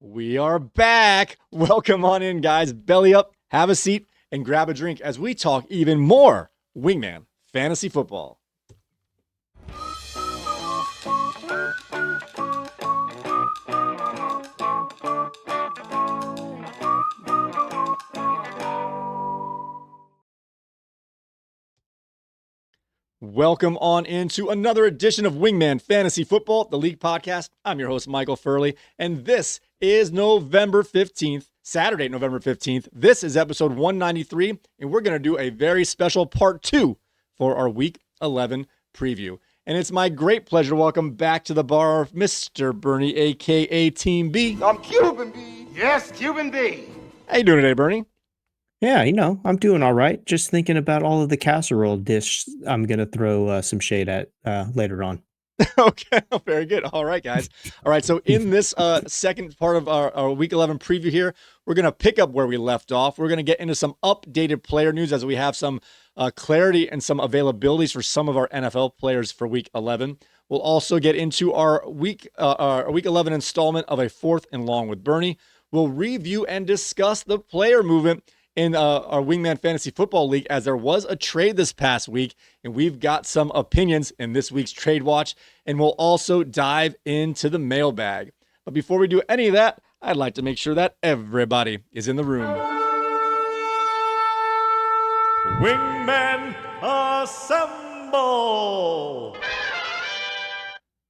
We are back. Welcome on in, guys. Belly up, have a seat, and grab a drink as we talk even more Wingman Fantasy Football. Welcome on into another edition of Wingman Fantasy Football, the league podcast. I'm your host, Michael Furley, and this is November 15th, Saturday, November 15th. This is episode 193, and we're going to do a very special part 2 for our Week 11 preview. And it's my great pleasure to welcome back to the bar Mr. Bernie, a.k.a. Team B. I'm Cuban B. Yes, Cuban B. How you doing today, Bernie? Yeah, I'm doing all right. Just thinking about all of the casserole dish I'm going to throw some shade at later on. Okay, very good. All right, guys. All right, so in this second part of our Week 11 preview here, we're going to pick up where we left off. We're going to get into some updated player news as we have some clarity and some availabilities for some of our NFL players for Week 11. We'll also get into our Week 11 installment of a fourth and long with Bernie. We'll review and discuss the player movement in our Wingman Fantasy Football League, as there was a trade this past week, and we've got some opinions in this week's Trade Watch, and we'll also dive into the mailbag. But before we do any of that, I'd like to make sure that everybody is in the room. Wingman Assemble!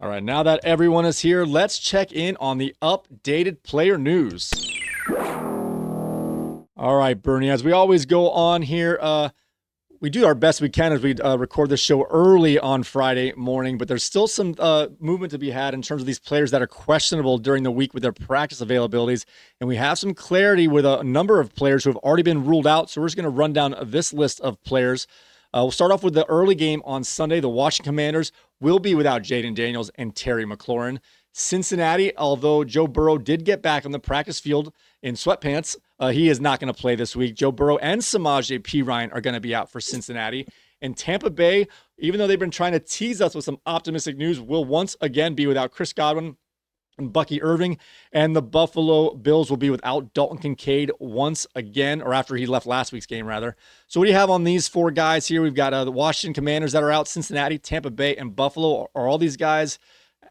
All right, now that everyone is here, let's check in on the updated player news. All right, Bernie, as we always go on here, we do our best we can as we record this show early on Friday morning, but there's still some movement to be had in terms of these players that are questionable during the week with their practice availabilities. And we have some clarity with a number of players who have already been ruled out. So we're just going to run down this list of players. We'll start off with the early game on Sunday. The Washington Commanders will be without Jaden Daniels and Terry McLaurin. Cincinnati, although Joe Burrow did get back on the practice field in sweatpants, he is not going to play this week. Joe Burrow and Samaje Perine are going to be out for Cincinnati. And Tampa Bay, even though they've been trying to tease us with some optimistic news, will once again be without Chris Godwin and Bucky Irving. And the Buffalo Bills will be without Dalton Kincaid once again, or after he left last week's game, rather. So what do you have on these four guys here? We've got the Washington Commanders that are out, Cincinnati, Tampa Bay, and Buffalo. Are all these guys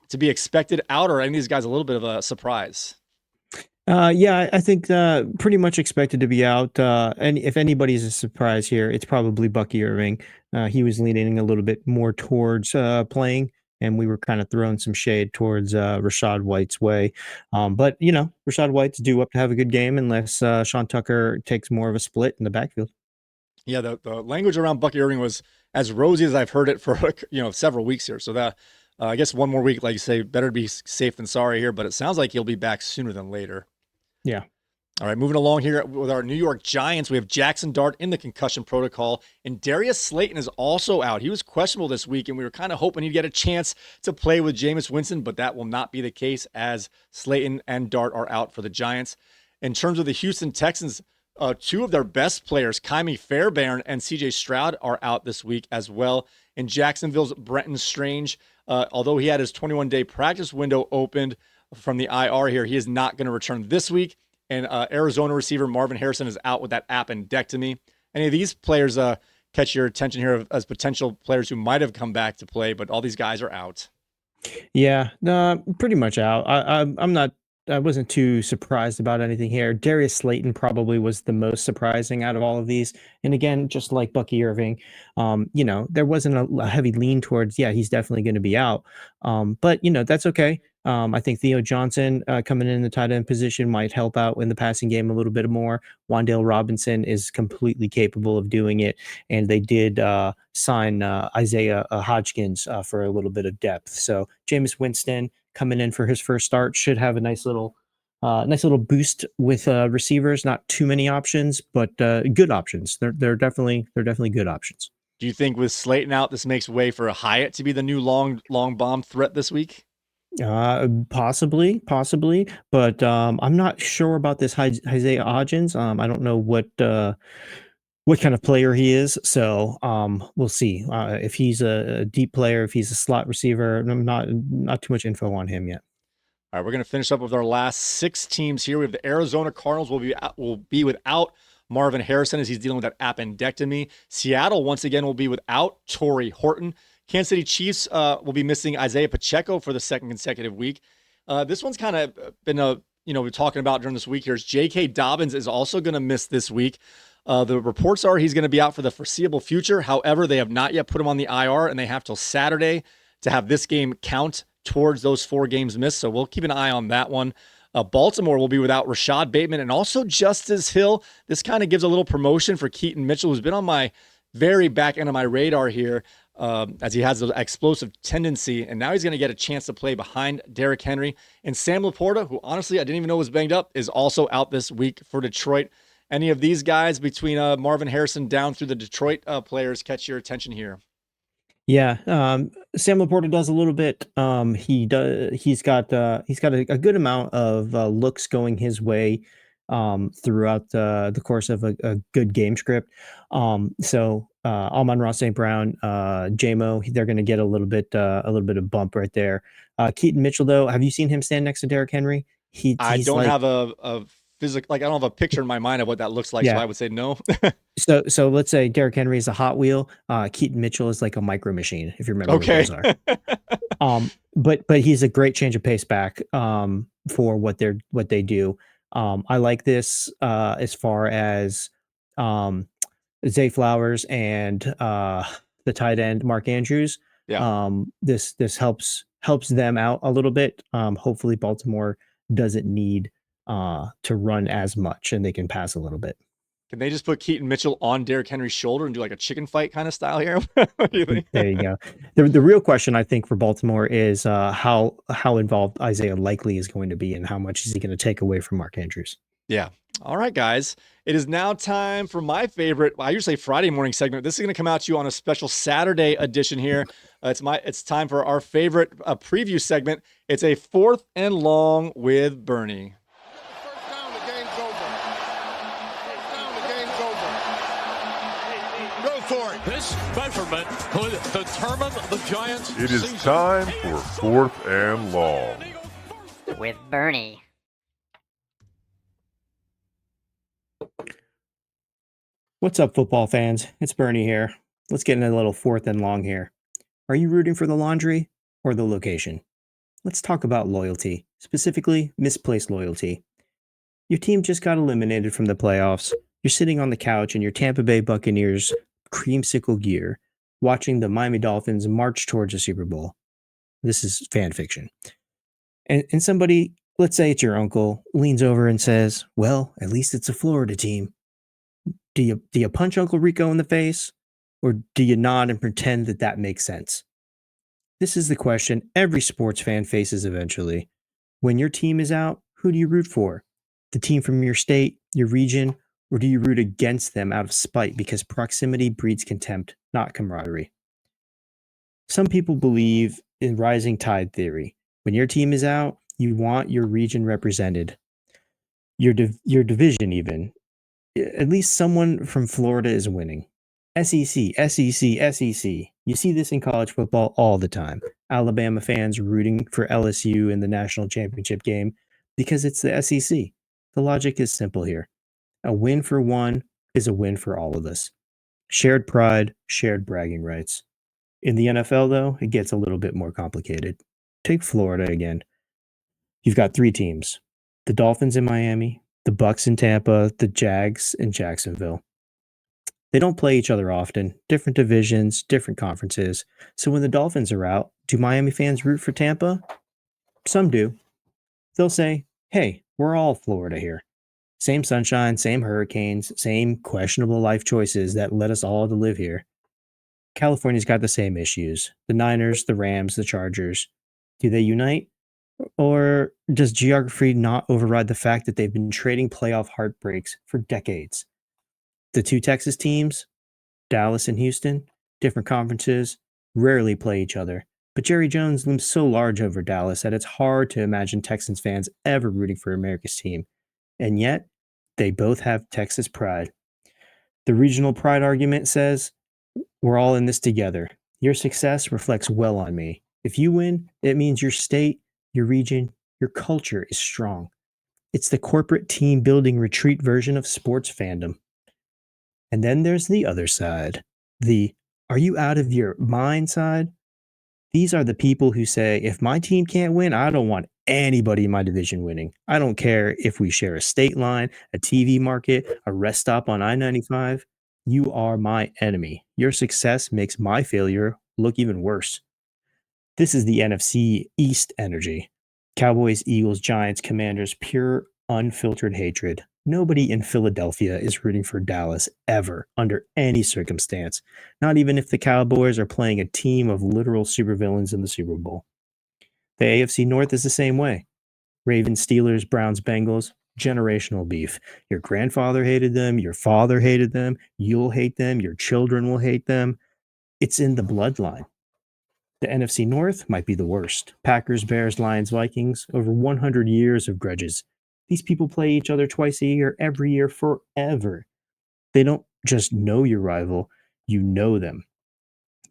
to be expected out, or are any of these guys a little bit of a surprise? Yeah, I think pretty much expected to be out. And if anybody's a surprise here, it's probably Bucky Irving. He was leaning a little bit more towards playing, and we were kind of throwing some shade towards Rachaad White's way. But, Rachaad White's due up to have a good game unless Sean Tucker takes more of a split in the backfield. Yeah, the language around Bucky Irving was as rosy as I've heard it for several weeks here. So that I guess one more week, like you say, better to be safe than sorry here. But it sounds like he'll be back sooner than later. Yeah. All right, moving along here with our New York Giants, we have Jackson Dart in the concussion protocol, and Darius Slayton is also out. He was questionable this week, and we were kind of hoping he'd get a chance to play with Jameis Winston, but that will not be the case as Slayton and Dart are out for the Giants. In terms of the Houston Texans, two of their best players, Kymie Fairbairn and C.J. Stroud, are out this week as well. In Jacksonville's Brenton Strange, although he had his 21-day practice window opened from the IR here, he is not going to return this week. And Arizona receiver Marvin Harrison is out with that appendectomy. Any of these players catch your attention here as potential players who might have come back to play, but all these guys are out? Yeah, pretty much out. I wasn't too surprised about anything here. Darius Slayton probably was the most surprising out of all of these. And again, just like Bucky Irving, there wasn't a heavy lean towards, he's definitely going to be out. But that's okay. I think Theo Johnson coming in the tight end position might help out in the passing game a little bit more. Wan'Dale Robinson is completely capable of doing it. And they did sign Isaiah Hodgkins for a little bit of depth. So Jameis Winston coming in for his first start should have a nice little boost with receivers. Not too many options, but good options. They're definitely good options. Do you think with Slayton out, this makes way for a Hyatt to be the new long bomb threat this week? Possibly, but I'm not sure about this Isaiah Hodgins. I don't know what kind of player he is, so we'll see if he's a deep player, if he's a slot receiver. I'm not too much info on him yet. All right, we're going to finish up with our last 6 teams here. We have the Arizona Cardinals will be without Marvin Harrison as he's dealing with that appendectomy. Seattle, once again, will be without Torrey Horton. Kansas City Chiefs will be missing Isaiah Pacheco for the second consecutive week. This one's kind of been we're talking about during this week here is J.K. Dobbins is also going to miss this week. The reports are he's going to be out for the foreseeable future. However, they have not yet put him on the IR, and they have till Saturday to have this game count towards those 4 games missed. So we'll keep an eye on that one. Baltimore will be without Rashad Bateman and also Justice Hill. This kind of gives a little promotion for Keaton Mitchell, who's been on my very back end of my radar here as he has an explosive tendency. And now he's going to get a chance to play behind Derrick Henry. And Sam Laporta, who honestly I didn't even know was banged up, is also out this week for Detroit. Any of these guys between Marvin Harrison down through the Detroit players catch your attention here? Yeah, Sam Laporta does a little bit. He's got a good amount of looks going his way throughout the course of a good game script. So Amon-Ra St. Brown, JMO, they're going to get a little bit of bump right there. Keaton Mitchell, though, have you seen him stand next to Derrick Henry? I He's don't like, have a physical, like I don't have a picture in my mind of what that looks like, so Yeah. I would say no. So let's say Derrick Henry is a Hot Wheel. Keaton Mitchell is like a Micro Machine, if you remember what Okay. those are. But he's a great change of pace back for what they do. I like this as far as Zay Flowers and the tight end Mark Andrews. Yeah. This helps them out a little bit. Hopefully Baltimore doesn't need to run as much and they can pass a little bit. Can they just put Keaton Mitchell on Derrick Henry's shoulder and do like a chicken fight kind of style here? What do you think? There you go. The real question I think for Baltimore is how involved Isaiah Likely is going to be and how much is he going to take away from Mark Andrews. Yeah. All right, guys. It is now time for my favorite, I usually say Friday morning segment. This is going to come out to you on a special Saturday edition here. It's time for our favorite preview segment. It's a 4th and long with Bernie. First down, the game's over. First down, the game's over. Go for it. This measurement could determine the Giants' It is season. time for 4th and long. With Bernie. What's up, football fans? It's Bernie here. Let's get in a little 4th and long here. Are you rooting for the laundry or the location? Let's talk about loyalty, specifically misplaced loyalty. Your team just got eliminated from the playoffs. You're sitting on the couch in your Tampa Bay Buccaneers creamsicle gear, watching the Miami Dolphins march towards a Super Bowl. This is fan fiction. And somebody, let's say it's your uncle, leans over and says, well, at least it's a Florida team. Do you punch Uncle Rico in the face, or do you nod and pretend that makes sense? This is the question every sports fan faces eventually. When your team is out, who do you root for? The team from your state, your region, or do you root against them out of spite because proximity breeds contempt, not camaraderie? Some people believe in rising tide theory. When your team is out, you want your region represented, your division even. At least someone from Florida is winning. SEC, SEC, SEC. You see this in college football all the time. Alabama fans rooting for LSU in the national championship game because it's the SEC. The logic is simple here. A win for one is a win for all of us. Shared pride, shared bragging rights. In the NFL, though, it gets a little bit more complicated. Take Florida again. You've got 3 teams. The Dolphins in Miami, the Bucs in Tampa, the Jags in Jacksonville. They don't play each other often, different divisions, different conferences. So when the Dolphins are out, do Miami fans root for Tampa? Some do. They'll say, hey, we're all Florida here. Same sunshine, same hurricanes, same questionable life choices that led us all to live here. California's got the same issues. The Niners, the Rams, the Chargers. Do they unite? Or does geography not override the fact that they've been trading playoff heartbreaks for decades? The 2 Texas teams, Dallas and Houston, different conferences, rarely play each other. But Jerry Jones looms so large over Dallas that it's hard to imagine Texans fans ever rooting for America's team. And yet, they both have Texas pride. The regional pride argument says, we're all in this together. Your success reflects well on me. If you win, it means your state, your region, Your culture is strong. It's the corporate team building retreat version of sports fandom. And then there's the other side, the are you out of your mind side? These are the people who say, if my team can't win, I don't want anybody in my division winning. I don't care if we share a state line, a TV market, a rest stop on I 95. You are my enemy. Your success makes my failure look even worse. This is the NFC East energy. Cowboys, Eagles, Giants, Commanders, pure, unfiltered hatred. Nobody in Philadelphia is rooting for Dallas ever, under any circumstance, not even if the Cowboys are playing a team of literal supervillains in the Super Bowl. The AFC North is the same way. Ravens, Steelers, Browns, Bengals, generational beef. Your grandfather hated them, your father hated them, you'll hate them, your children will hate them. It's in the bloodline. The NFC North might be the worst. Packers, Bears, Lions, Vikings, over 100 years of grudges. These people play each other twice a year, every year, forever. They don't just know your rival, you know them.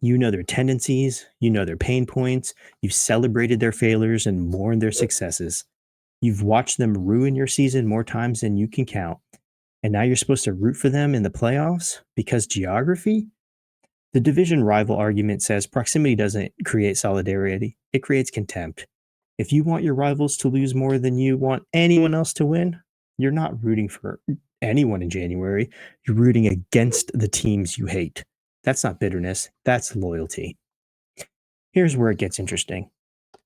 You know their tendencies, you know their pain points, you've celebrated their failures and mourned their successes. You've watched them ruin your season more times than you can count. And now you're supposed to root for them in the playoffs because geography? The division rival argument says proximity doesn't create solidarity, it creates contempt. If you want your rivals to lose more than you want anyone else to win, you're not rooting for anyone in January. You're rooting against the teams you hate. That's not bitterness, that's loyalty. Here's where it gets interesting.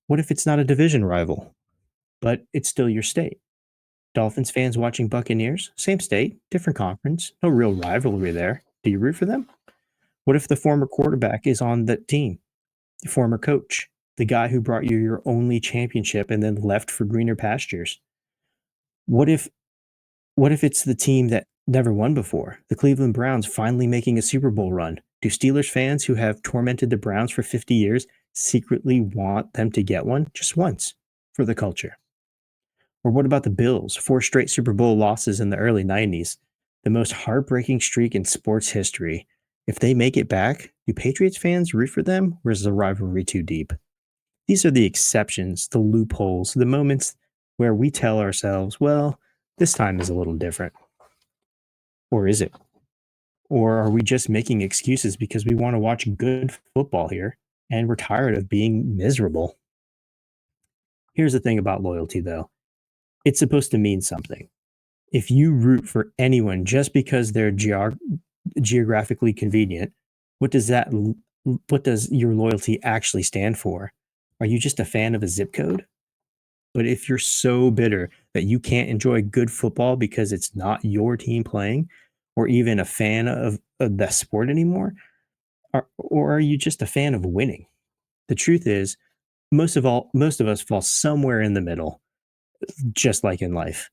What if it's not a division rival, but it's still your state? Dolphins fans watching Buccaneers, same state, different conference, no real rivalry there. Do you root for them? What if the former quarterback is on that team? The former coach, the guy who brought you your only championship and then left for greener pastures? What if it's the team that never won before? The Cleveland Browns finally making a Super Bowl run. Do Steelers fans who have tormented the Browns for 50 years secretly want them to get one just once for the culture? Or what about the Bills? 4 straight Super Bowl losses in the early 90s, the most heartbreaking streak in sports history. If they make it back, do Patriots fans root for them, or is the rivalry too deep? These are the exceptions, the loopholes, the moments where we tell ourselves, well, this time is a little different. Or is it? Or are we just making excuses because we want to watch good football here and we're tired of being miserable? Here's the thing about loyalty, though. It's supposed to mean something. If you root for anyone just because they're geographically convenient, what does your loyalty actually stand for? Are you just a fan of a zip code? But if you're so bitter that you can't enjoy good football because it's not your team playing, or even a fan of the sport anymore, or are you just a fan of winning? The truth is, most of us fall somewhere in the middle, just like in life.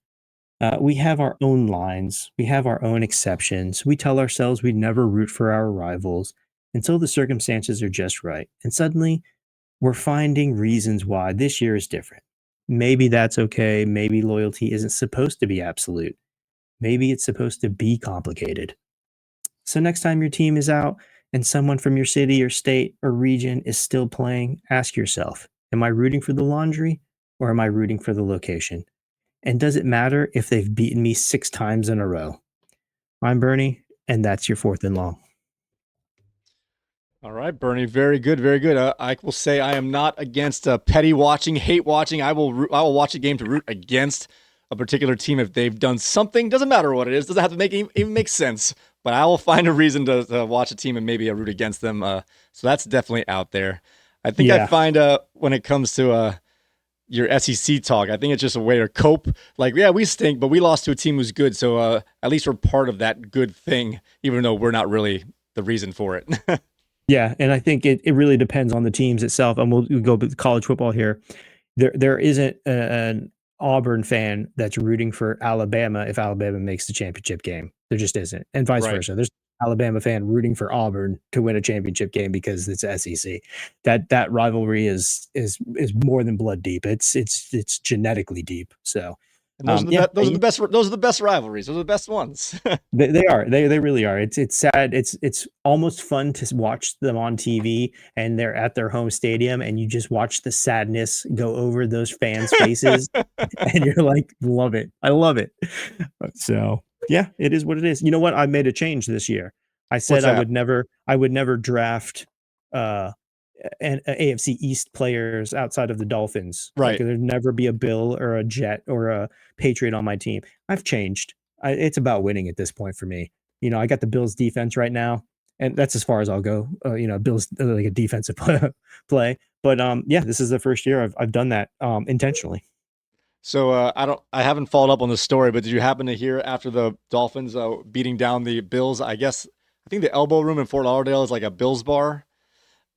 We have our own lines, we have our own exceptions. We tell ourselves we'd never root for our rivals until the circumstances are just right. And suddenly, we're finding reasons why this year is different. Maybe that's okay. Maybe loyalty isn't supposed to be absolute. Maybe it's supposed to be complicated. So, next time your team is out and someone from your city or state or region is still playing, ask yourself, am I rooting for the laundry or am I rooting for the location? And does it matter if they've beaten me 6 times in a row? I'm Bernie, and that's your fourth and long. All right, Bernie, very good, very good. I will say I am not against petty watching, hate watching. I will watch a game to root against a particular team if they've done something. Doesn't matter what it is. Doesn't have to even make sense. But I will find a reason to watch a team and maybe root against them. So that's definitely out there. I think I find when it comes to your SEC talk, I think it's just a way to cope. Like, yeah, we stink, but we lost to a team who's good. So at least we're part of that good thing, even though we're not really the reason for it. Yeah, and I think it really depends on the teams itself. And we'll go with college football here. There isn't an Auburn fan that's rooting for Alabama if Alabama makes the championship game. There just isn't, and vice versa. There's an Alabama fan rooting for Auburn to win a championship game because it's SEC. That rivalry is more than blood deep. It's genetically deep. So And those are the Yeah, those are the best. Those are the best rivalries. Those are the best ones. they are. They really are. It's sad. It's almost fun to watch them on TV, and they're at their home stadium, and you just watch the sadness go over those fans' faces, and you're like, love it. I love it. So yeah, it is what it is. You know what? I made a change this year. I said What's that? I would never draft and AFC East players outside of the Dolphins. Like Right. there'd never be a Bill or a Jet or a Patriot on my team. I've changed. It's about winning at this point for me. You know, I got the Bills defense right now, and that's as far as I'll go. You know, Bills like a defensive play. But yeah, this is the first year I've done that intentionally. So I haven't followed up on the story, but did you happen to hear after the Dolphins beating down the Bills? I think the Elbow Room in Fort Lauderdale is like a Bills bar.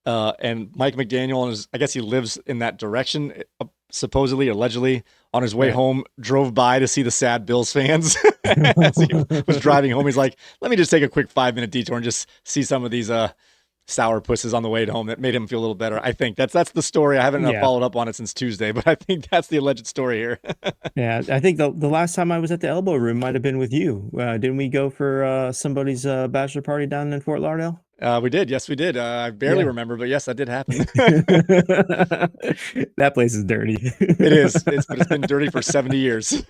And Mike McDaniel, I guess he lives in that direction, supposedly, allegedly, on his way home, drove by to see the sad Bills fans. As he was driving home, he's like, let me just take a quick 5-minute detour and just see some of these sour pusses on the way home. That made him feel a little better. I think that's the story. I haven't followed up on it since Tuesday, but I think that's the alleged story here. Yeah, I think the last time I was at the Elbow Room might have been with you. Didn't we go for somebody's bachelor party down in Fort Lauderdale? We did. Yes, we did. I barely remember, but yes, that did happen. That place is dirty. It is. But it's been dirty for 70 years.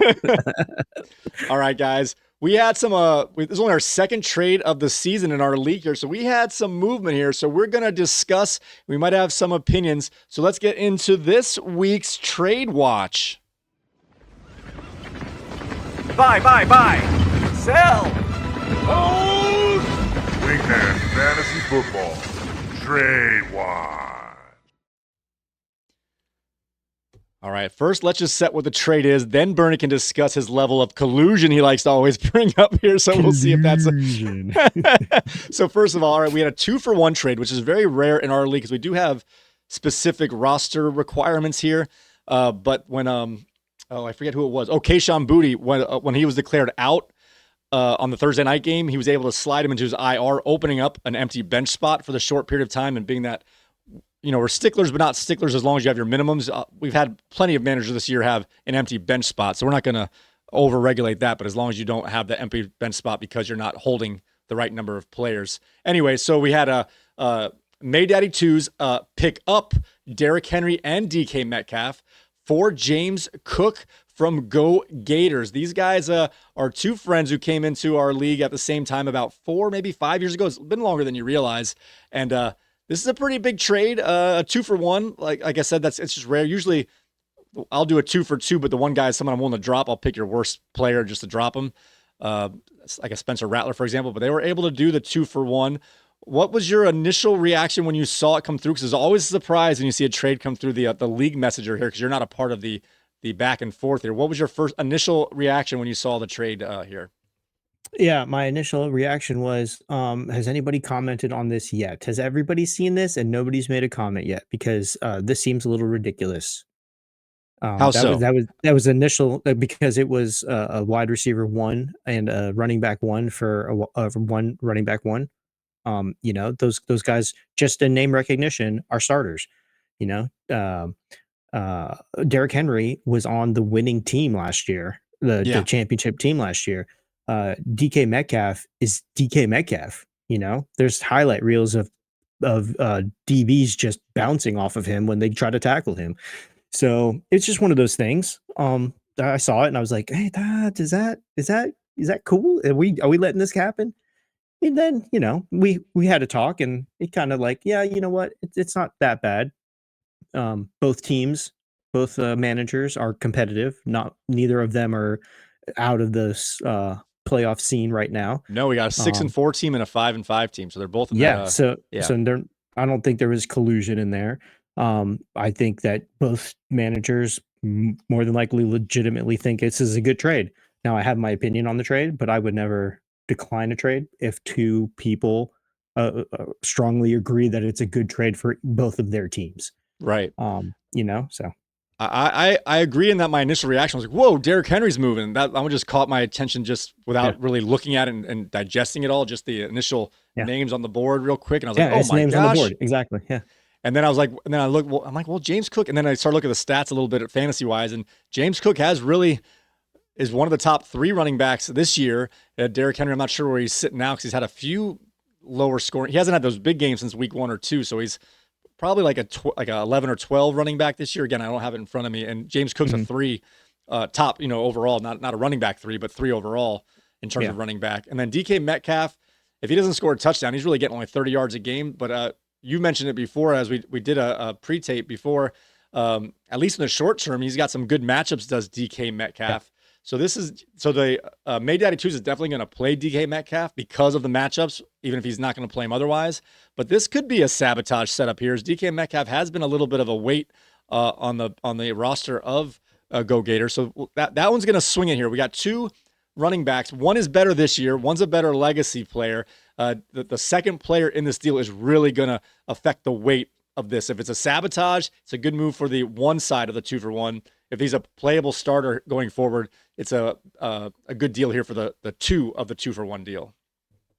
All right, guys. We had some, this is only our second trade of the season in our league here. So we had some movement here. So we're going to discuss, we might have some opinions. So let's get into this week's trade watch. Buy. Sell. Wingman Fantasy Football Trade Watch. All right, first let's just set what the trade is. Then Bernie can discuss his level of collusion he likes to always bring up here. So we'll see if that's So first of all right, we had a 2-for-1 trade, which is very rare in our league because we do have specific roster requirements here. But when I forget who it was. Oh, Kayshon Boutte, when he was declared out on the Thursday night game, he was able to slide him into his IR, opening up an empty bench spot for the short period of time. And being that, you know, we're sticklers, but not sticklers as long as you have your minimums. We've had plenty of managers this year have an empty bench spot, so we're not going to over-regulate that, but as long as you don't have the empty bench spot because you're not holding the right number of players. Anyway, so we had a Maydaddy 2s pick up Derrick Henry and DK Metcalf for James Cook from Go Gators. These guys are two friends who came into our league at the same time about 4, maybe 5 years ago. It's been longer than you realize. And this is a pretty big trade, a 2-for-1. Like I said, it's just rare. Usually I'll do a 2-for-2, but the one guy is someone I'm willing to drop. I'll pick your worst player just to drop him. Like a Spencer Rattler, for example, but they were able to do the 2-for-1. What was your initial reaction when you saw it come through? Because it's always a surprise when you see a trade come through the league messenger here, because you're not a part of the back and forth here. What was your first initial reaction when you saw the trade here? Yeah, my initial reaction was, has anybody commented on this yet? Has everybody seen this and nobody's made a comment yet? Because this seems a little ridiculous. How so? That was initial because it was a wide receiver 1 and a running back 1 for one running back 1. You know, those guys just in name recognition are starters. You know, Derrick Henry was on the winning team last year, the championship team last year. DK Metcalf is DK Metcalf. You know, there's highlight reels of DBs just bouncing off of him when they try to tackle him. So it's just one of those things. I saw it and I was like, hey, is that cool? Are we letting this happen? And then, you know, we had a talk and it kind of like, yeah, you know what? It's not that bad. Both teams, both managers are competitive. Neither of them are out of this playoff scene right now. No, we got a 6-4 team and a 5-5 team, so they're both in So I don't think there was collusion in there. I think that both managers more than likely legitimately think this is a good trade. Now, I have my opinion on the trade, but I would never decline a trade if two people strongly agree that it's a good trade for both of their teams. Right. You know, so I agree in that my initial reaction was like, whoa, Derrick Henry's moving. That one just caught my attention just without really looking at it and digesting it all, just the initial names on the board real quick. And I was like, oh my names gosh. on the board. Exactly. Yeah. And then I was like, and then I look, well, I'm like, well, James Cook. And then I started looking at the stats a little bit at fantasy wise, and James Cook has really is one of the top 3 running backs this year. Derrick Henry, I'm not sure where he's sitting now because he's had a few lower scoring. He hasn't had those big games since week 1 or 2, so he's probably like a 11 or 12 running back this year. Again, I don't have it in front of me. And James Cook's a 3 top, overall, not a running back 3, but 3 overall in terms of running back. And then DK Metcalf, if he doesn't score a touchdown, he's really getting only 30 yards a game. But you mentioned it before as we did a pre-tape before. At least in the short term, he's got some good matchups, does DK Metcalf. Yeah. So the May Daddy 2s is definitely going to play DK Metcalf because of the matchups, even if he's not going to play him otherwise. But this could be a sabotage setup here, as DK Metcalf has been a little bit of a weight on the roster of Go Gators. So that one's going to swing it here. We got 2 running backs. One is better this year. One's a better legacy player. The second player in this deal is really going to affect the weight of this. If it's a sabotage, it's a good move for the one side of the 2-for-1. If he's a playable starter going forward, it's a good deal here for the 2 of the 2-for-1 deal.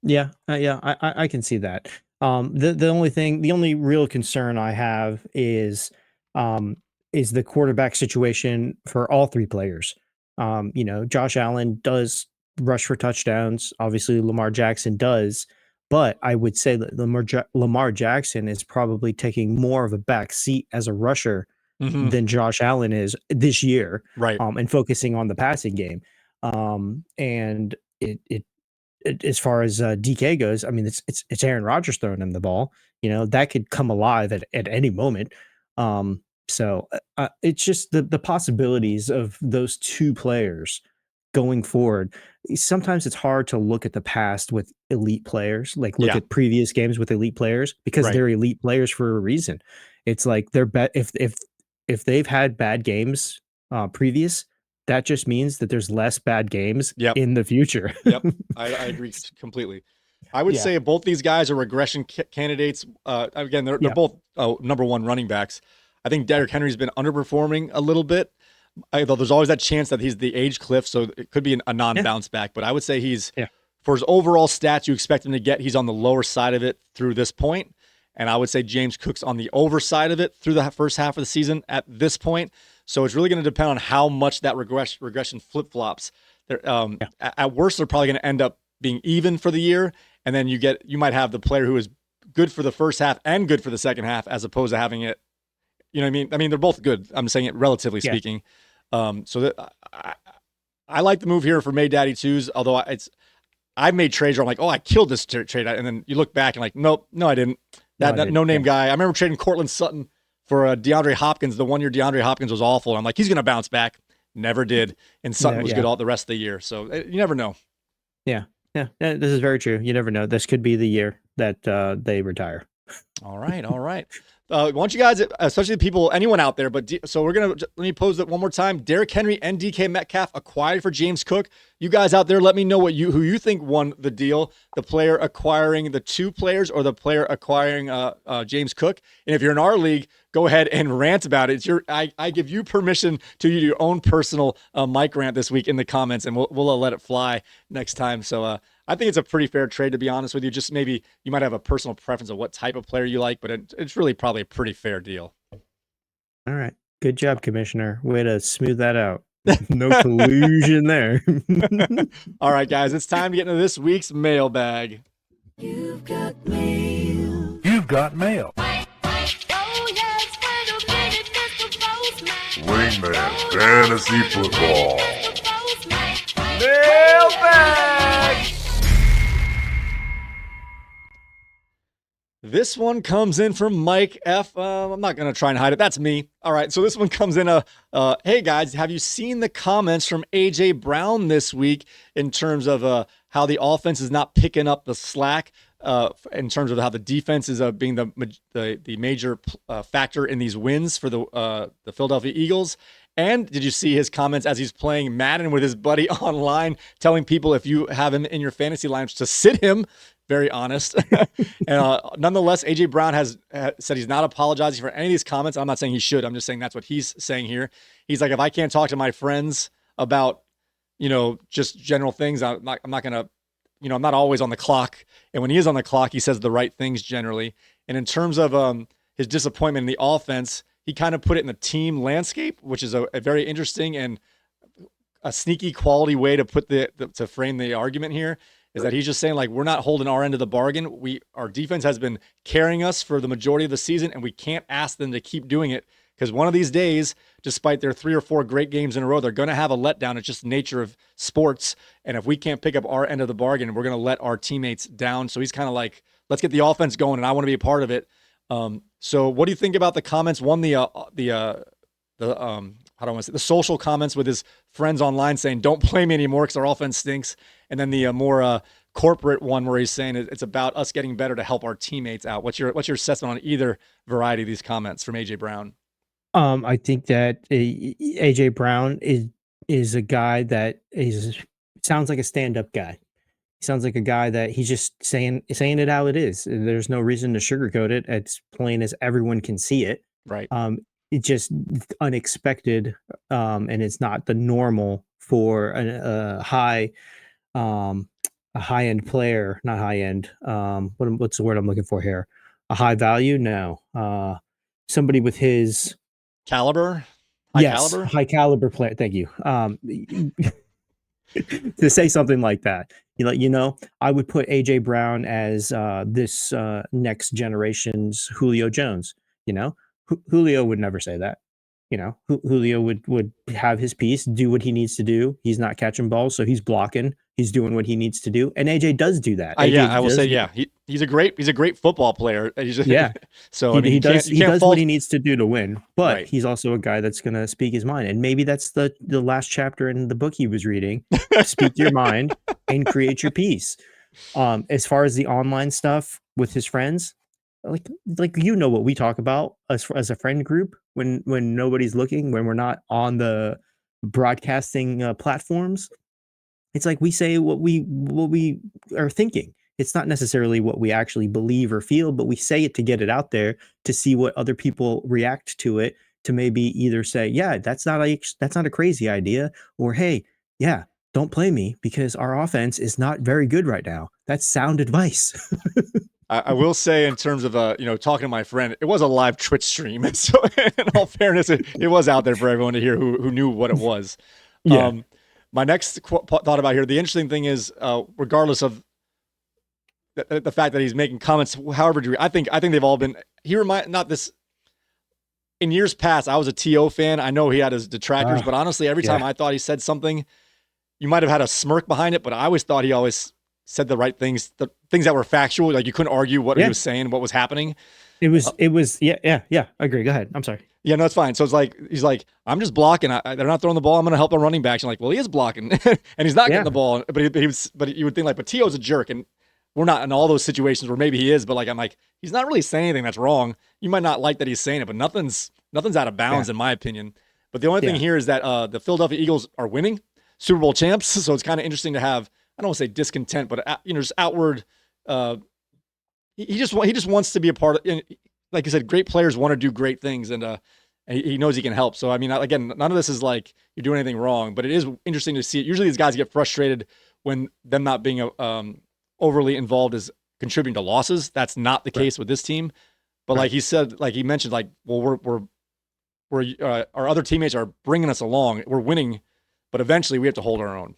Yeah, I can see that. The only real concern I have is the quarterback situation for all 3 players. Josh Allen does rush for touchdowns. Obviously, Lamar Jackson does. But I would say that Lamar Jackson is probably taking more of a back seat as a rusher than Josh Allen is this year, right? And focusing on the passing game. And it as far as DK goes, I mean, it's Aaron Rodgers throwing him the ball. That could come alive at any moment. So it's just the possibilities of those 2 players going forward. Sometimes it's hard to look at the past with elite players, like look at previous games with elite players, because they're elite players for a reason. It's like they're if they've had bad games previous, that just means that there's less bad games in the future. Yep, I agree completely. I would say both these guys are regression candidates. Again, they're both number 1 running backs. I think Derrick Henry's been underperforming a little bit. Though there's always that chance that he's the age cliff, so it could be a non-bounce back. But I would say he's, for his overall stats you expect him to get, he's on the lower side of it through this point. And I would say James Cook's on the overside of it through the first half of the season at this point. So it's really going to depend on how much that regression flip-flops. At worst, they're probably going to end up being even for the year. And then you might have the player who is good for the first half and good for the second half, as opposed to having it, you know what I mean? I mean, they're both good. I'm saying it relatively speaking. So I like the move here for May Daddy 2s, although I've made trades where I'm like, oh, I killed this trade. And then you look back and like, nope, no, I didn't. That no-name guy. I remember trading Cortland Sutton for DeAndre Hopkins. The 1 year DeAndre Hopkins was awful. I'm like, he's going to bounce back. Never did. And Sutton was good all the rest of the year. So you never know. Yeah. This is very true. You never know. This could be the year that they retire. All right. I want you guys, especially people, anyone out there, so let me pose it one more time. Derrick Henry and DK Metcalf acquired for James Cook. You guys out there, let me know who you think won the deal, the player acquiring the 2 players or the player acquiring James Cook. And if you're in our league, go ahead and rant about it. I give you permission to do your own personal mic rant this week in the comments, and we'll let it fly next time. So I think it's a pretty fair trade, to be honest with you. Just maybe you might have a personal preference of what type of player you like, but it's really probably a pretty fair deal. All right. Good job, Commissioner. Way to smooth that out. No collusion there. All right, guys, it's time to get into this week's mailbag. You've got mail. You've got mail. Wingman Fantasy Football. Mailbag! This one comes in from Mike F. I'm not going to try and hide it. That's me. All right, so this one comes in hey, guys, have you seen the comments from A.J. Brown this week in terms of how the offense is not picking up the slack in terms of how the defense is being the major factor in these wins for the Philadelphia Eagles? And did you see his comments as he's playing Madden with his buddy online, telling people if you have him in your fantasy lineups to sit him? Very honest. And nonetheless, A.J. Brown has said he's not apologizing for any of these comments. I'm not saying he should. I'm just saying that's what he's saying here. He's like, if I can't talk to my friends about, just general things, I'm not going to, I'm not always on the clock. And when he is on the clock, he says the right things generally. And in terms of his disappointment in the offense, he kind of put it in the team landscape, which is a very interesting and a sneaky quality way to put to frame the argument here is that he's just saying like we're not holding our end of the bargain. Our defense has been carrying us for the majority of the season, and we can't ask them to keep doing it because one of these days, despite their 3 or 4 great games in a row, they're going to have a letdown. It's just the nature of sports, and if we can't pick up our end of the bargain, we're going to let our teammates down. So he's kind of like, let's get the offense going, and I want to be a part of it. So what do you think about the comments? One, the social comments with his friends online saying, don't play me anymore because our offense stinks. And then the more corporate one where he's saying it's about us getting better to help our teammates out. What's your assessment on either variety of these comments from AJ Brown? I think that AJ Brown is a guy that sounds like a stand-up guy. He sounds like a guy that he's just saying it how it is. There's no reason to sugarcoat it. It's plain as everyone can see it. Right. It's just unexpected, and it's not the normal for a high-end player, not high-end. What's the word I'm looking for here? A high value? No. Somebody with his caliber. High caliber player. Thank you. To say something like that, I would put AJ Brown as this next generation's Julio Jones. Julio would never say that. Julio would have his piece, do what he needs to do. He's not catching balls, so he's blocking. He's doing what he needs to do, and AJ does do that. I will say, he's a great football player. So he does what he needs to do to win, but right. He's also a guy that's going to speak his mind, and maybe that's the last chapter in the book he was reading. Speak your mind and create your piece. As far as the online stuff with his friends, like what we talk about as a friend group when nobody's looking, when we're not on the broadcasting platforms. It's like we say what we are thinking. It's not necessarily what we actually believe or feel, but we say it to get it out there to see what other people react to it, to maybe either say, yeah, that's not a crazy idea, or hey, yeah, don't play me because our offense is not very good right now. That's sound advice. I will say, in terms of talking to my friend, it was a live Twitch stream, and so in all fairness, it was out there for everyone to hear who knew what it was. Yeah. My next thought about here, the interesting thing is, regardless of the fact that he's making comments, however, I think they've all been. In years past, I was a TO fan. I know he had his detractors, but honestly, every time I thought he said something, you might have had a smirk behind it, but I always thought he always said the right things, the things that were factual. Like you couldn't argue what he was saying, what was happening. It was, I agree. Go ahead. I'm sorry. Yeah, no, it's fine. So it's like, he's like, I'm just blocking. They're not throwing the ball. I'm going to help the running backs. I'm like, well, he is blocking and he's not getting the ball. But you would think like, but T.O.'s a jerk. And we're not in all those situations where maybe he is, but like, I'm like, he's not really saying anything that's wrong. You might not like that he's saying it, but nothing's out of bounds in my opinion. But the only thing here is that the Philadelphia Eagles are winning Super Bowl champs. So it's kind of interesting to have, I don't want to say discontent, but just outward. He just wants to be a part of. Like I said, great players want to do great things, and he knows he can help. So I mean, again, none of this is like you're doing anything wrong, but it is interesting to see it. Usually, these guys get frustrated when them not being overly involved is contributing to losses. That's not the case with this team. But like he said, like he mentioned, like well, we're our other teammates are bringing us along. We're winning, but eventually we have to hold our own.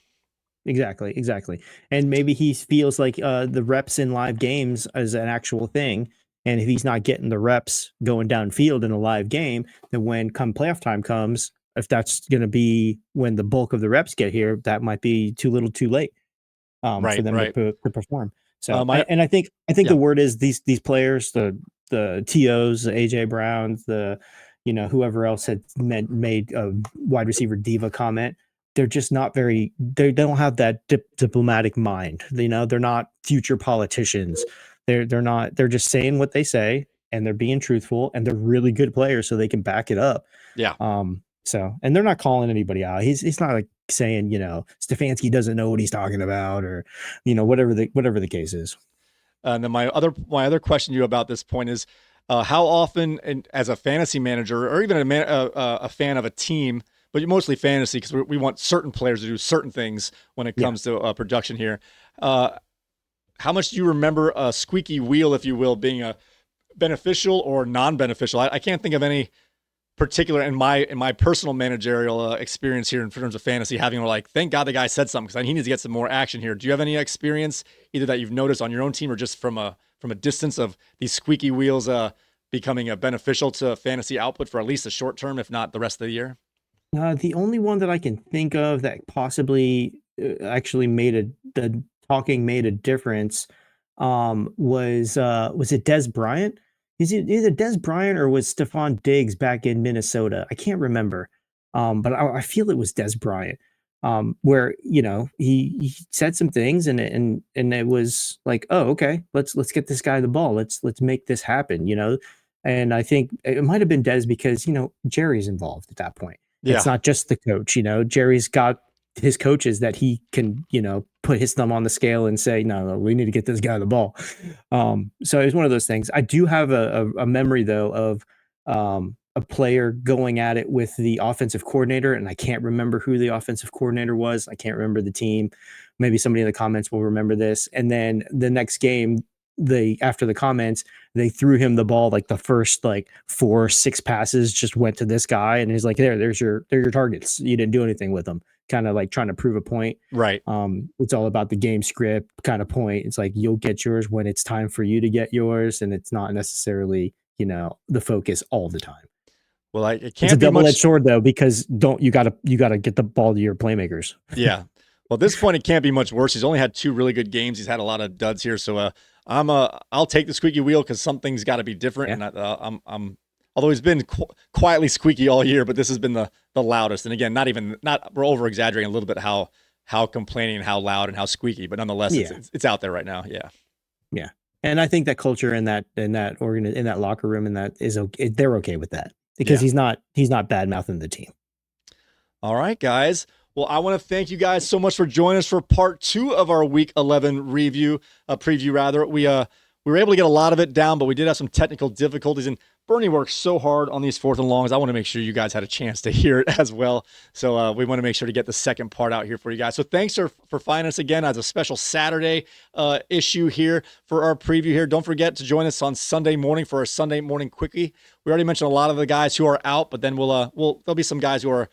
Exactly. And maybe he feels like the reps in live games is an actual thing. And if he's not getting the reps going downfield in a live game, then when come playoff time comes, if that's going to be when the bulk of the reps get here, that might be too little too late for them to perform. So, I think the word is these players, the TOs, the AJ Browns, the whoever else had made a wide receiver diva comment. They're just not they don't have that diplomatic mind. They're not future politicians. They're just saying what they say, and they're being truthful, and they're really good players, so they can back it up. Yeah. So, and they're not calling anybody out. He's not like saying, Stefanski doesn't know what he's talking about, or, whatever the case is. And then my other question to you about this point is, how often, and as a fantasy manager, or even a fan of a team, but mostly fantasy, because we want certain players to do certain things when it comes to production here. How much do you remember a squeaky wheel, if you will, being a beneficial or non-beneficial? I can't think of any particular in my personal managerial experience here in terms of fantasy, having like, thank God the guy said something because he needs to get some more action here. Do you have any experience either that you've noticed on your own team or just from a distance of these squeaky wheels becoming beneficial to fantasy output for at least the short term, if not the rest of the year? The only one that I can think of that possibly actually the talking made a difference was it Des Bryant? Is it either Des Bryant or was Stephon Diggs back in Minnesota? I can't remember. But I feel it was Des Bryant. Where he said some things and it was like, oh, okay, let's get this guy the ball. Let's make this happen. And I think it might have been Des because Jerry's involved at that point. Yeah. It's not just the coach. Jerry's got his coaches that he can put his thumb on the scale and say, no, we need to get this guy the ball. So it was one of those things. I do have a memory though of a player going at it with the offensive coordinator, and I can't remember who the offensive coordinator was. I can't remember the team. Maybe somebody in the comments will remember this. And then the next game, after the comments, they threw him the ball, like the first 4-6 passes just went to this guy, and he's like, there's your targets. You didn't do anything with them. Kind of like trying to prove a point. Right. It's all about the game script kind of point. It's like you'll get yours when it's time for you to get yours, and it's not necessarily the focus all the time. Well, it can't it's a be double-edged sword though, because you gotta get the ball to your playmakers. Yeah. Well, at this point, it can't be much worse. He's only had 2 really good games. He's had a lot of duds here, so I'll take the squeaky wheel because something's got to be different. Yeah. And I'm although he's been quietly squeaky all year, but this has been the loudest. And again, we're over exaggerating a little bit how complaining and how loud and how squeaky, but nonetheless, it's out there right now. Yeah. Yeah. And I think that culture in that locker room and that is okay. They're okay with that because he's not bad mouthing the team. All right, guys. Well, I want to thank you guys so much for joining us for part 2 of our Week 11 preview rather. We were able to get a lot of it down, but we did have some technical difficulties. And Bernie worked so hard on these 4th and longs. I want to make sure you guys had a chance to hear it as well. So we want to make sure to get the second part out here for you guys. So thanks for finding us again as a special Saturday issue here for our preview here. Don't forget to join us on Sunday morning for our Sunday morning quickie. We already mentioned a lot of the guys who are out, but then there'll be some guys who are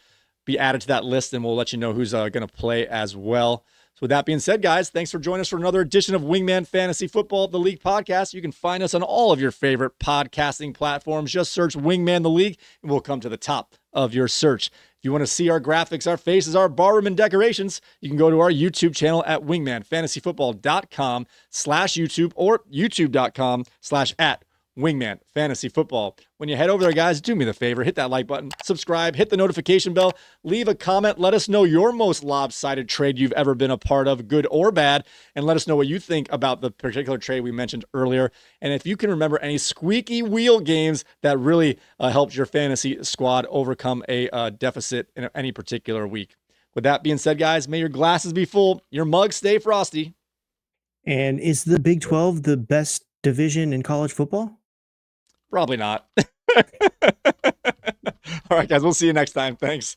be added to that list, and we'll let you know who's going to play as well. So with that being said, guys, thanks for joining us for another edition of Wingman Fantasy Football, the League podcast. You can find us on all of your favorite podcasting platforms. Just search Wingman the League, and we'll come to the top of your search. If you want to see our graphics, our faces, our barroom and decorations, you can go to our YouTube channel at wingmanfantasyfootball.com/YouTube or youtube.com/@Wingman Fantasy Football. When you head over there, guys, do me the favor, hit that like button, subscribe, hit the notification bell, leave a comment, let us know your most lopsided trade you've ever been a part of, good or bad, and let us know what you think about the particular trade we mentioned earlier. And if you can remember any squeaky wheel games that really helped your fantasy squad overcome a deficit in any particular week. With that being said, guys, may your glasses be full, your mugs stay frosty. And is the Big 12 the best division in college football? Probably not. All right, guys, we'll see you next time. Thanks.